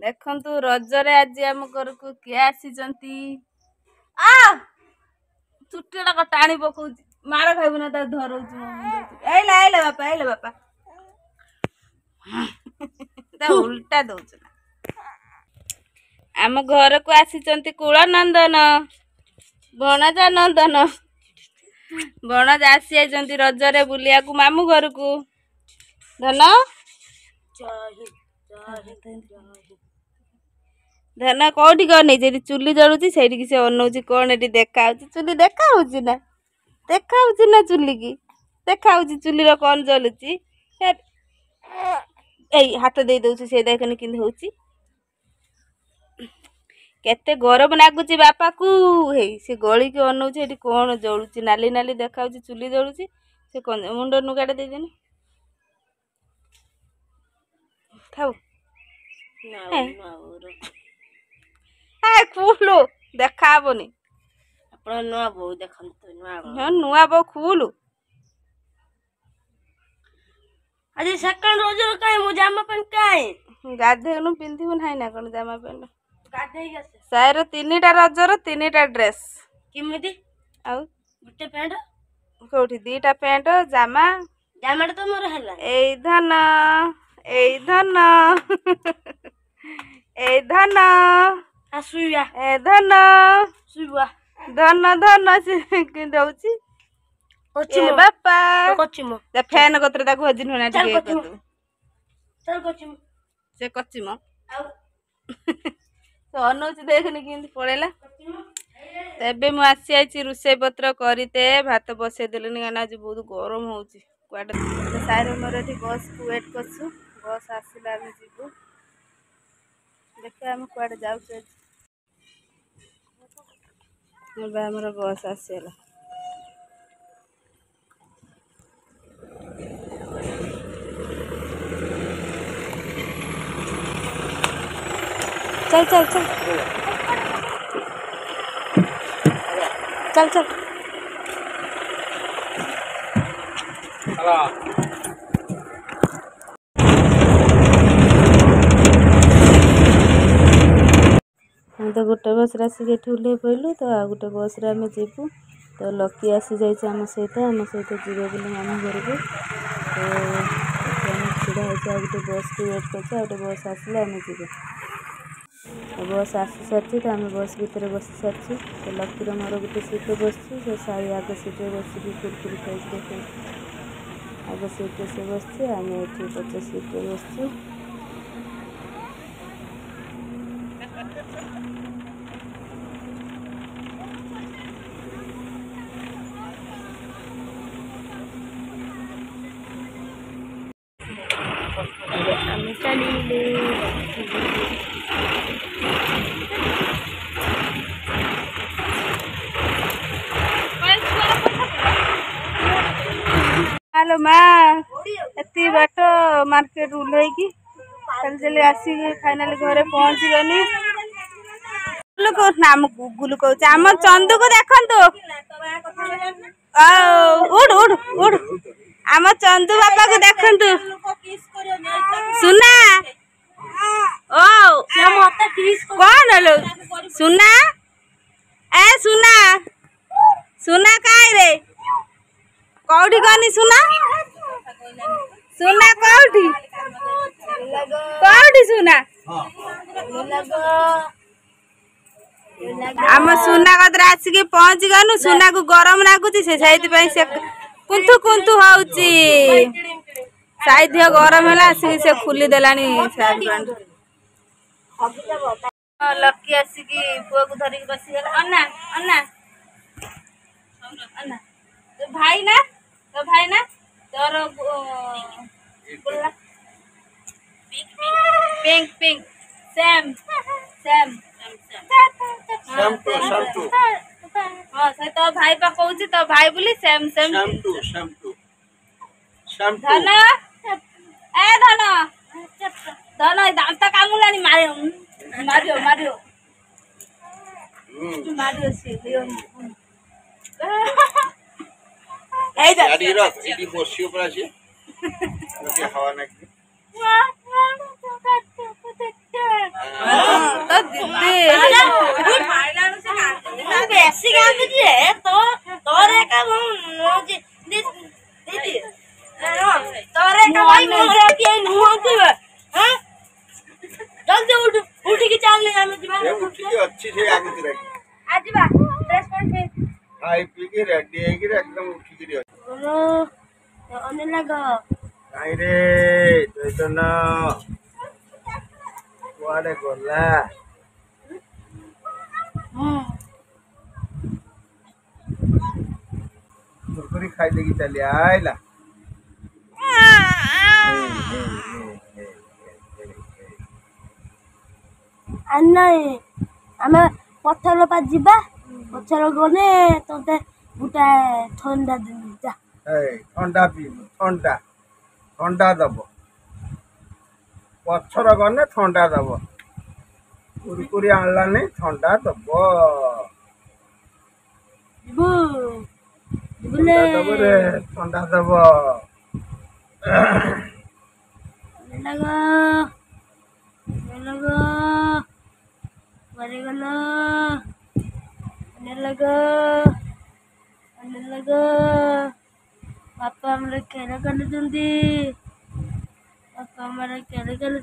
देखंतु रजरे आज आम घर को किए आसीचंती आ चुट्टीटा टाणी पकाउची मार खाइबु ना ता धरउची एले बापा ता उल्टा दउछ आम घर को आसीचंती कुल नंदन भणजा नंदन भणजा आसी आइचंती रजरे बुलिया को मामू घर को धन धन कौटी कौन नहीं चुली जलुची से अनौची कौन ये देखा चुली देखा ना चुली की देखा चुली कौन जलुची हाथ दे दउची से देखनी किंद होची केते गरम लागुची बापा को हे से गली के अनौची एटी कौन जलुची नाली नाली देखा चुली जलुची से मुंड नुगाटा दे देनी थाउ खुलु देखा हबनी आपण नुआ बो देखंतु नुआ नुआ बो खुलु आज सेकंड रोज काई मु जामा पेंट काई गाधेनु पिंधिबु नाही ना कोन जामा पेंट गाधे गसे सायर तीनटा रजर तीनटा ड्रेस किमिति आउ गुटे पेंट कोठी दीटा पेंट जामा जामा तो मोर हला एई धन ए धन आसुया ए धन सुवा धन धन से कि दउची ए बापा कोचिमो ते फैन कतरे ताको हजिन होना ठीक कर चल कोचिमो से कच्चिमो आउ तो अनौच देखनी किंती पळेला तेबे मु आसी आइची रुसई पत्र करिते भात बसे देलनी गाना आज बहुत गरम होउची क्वाडे सारे मोर एठी बस को वेट करछु बस आसिला हम जीवु देखिए हम क्वाडे जाउ छ हमर बस आसेला चल चल चल चल चल हम तो गोटे बस आसिक ओल्हे पड़लु तो आ गोटे बस आम जीवु तो लकी आसी जाइए आम सहित जीवे बोले मामू घर को तो छड़ा हो गोटे बस को वेट कर गोटे बस आसिले आम जीव बस आसी सारी तो आम बस भितर बस सारी तो लकीर मोर गोटे सीट बसु से साई आगे सीटे बसिक कुरकुरी खाई आगे सीटे से बस आम ये पचे सीटे बसु हेलो माँ एति बाट मार्केट उल्लैकी चल चल आसिक फाइनाली घरे पहुँची गनी नाम गुगुल कहूँ आम चंदू को देखंतु उड़ उड़ उड़ आम चंदू बापा को देखंतु सुना ओ कौन लो सुना ए सुना सुना काई रे कौटी गनी सुना सुना कौटी कौटी सुना आम सुना कदरा आसिक पहुँची गनु सुना को गरम लागुची से कुंतु कुंतु होउची साइड गरम है आसिक से खुली देलानी साइड पैंट लकी आसिक पुआ को धरिक बसी गला अन्ना अन्ना अन्ना तो भाई ना तोर बोला pink pink Sam Sam shampoo हां से तो भाई पा कहूची तो भाई बोली सैम सैम शैम्पू धन ए धन धन दांत कामुलानी मारियो मारियो से गाड़ी रख इडी बसियो पर आसी ओके हवा ना ଅଛି ସେ ଆଗରେ आज बा ड्रेस पैंट पे ଖାଇ ପିଇକି ରେଡି ହେଇକିରି ଏକଦମ ଉଠିକିରି ଅଛି। बोलो तो अन्य लगा କାଇଁ ରେ ଚୈତନ୍ୟ କୁଆଡେ ଗଲା? କୁରକୁରି ଖାଇଦେଇକି ଚାଲି ଆଇଲା। अन्ना आमे पत्थर पा जीबा पत्थर गने तोते गुटा ठंडा दिन जा ଥଣ୍ଡା ପିଇବୁ ଥଣ୍ଡା ଥଣ୍ଡା ଦବ ପଛର ଗଲେ ଥଣ୍ଡା ଦବ କୁରକୁରି ଆଣିଲାନି ଥଣ୍ଡା ଦବ जीबू जीबुले ଥଣ୍ଡା ଦବ ରେ ଥଣ୍ଡା ଦବ। लगा लगा मरे गला लगा बापा हमरे खेल कर पापा हमारे खेल कर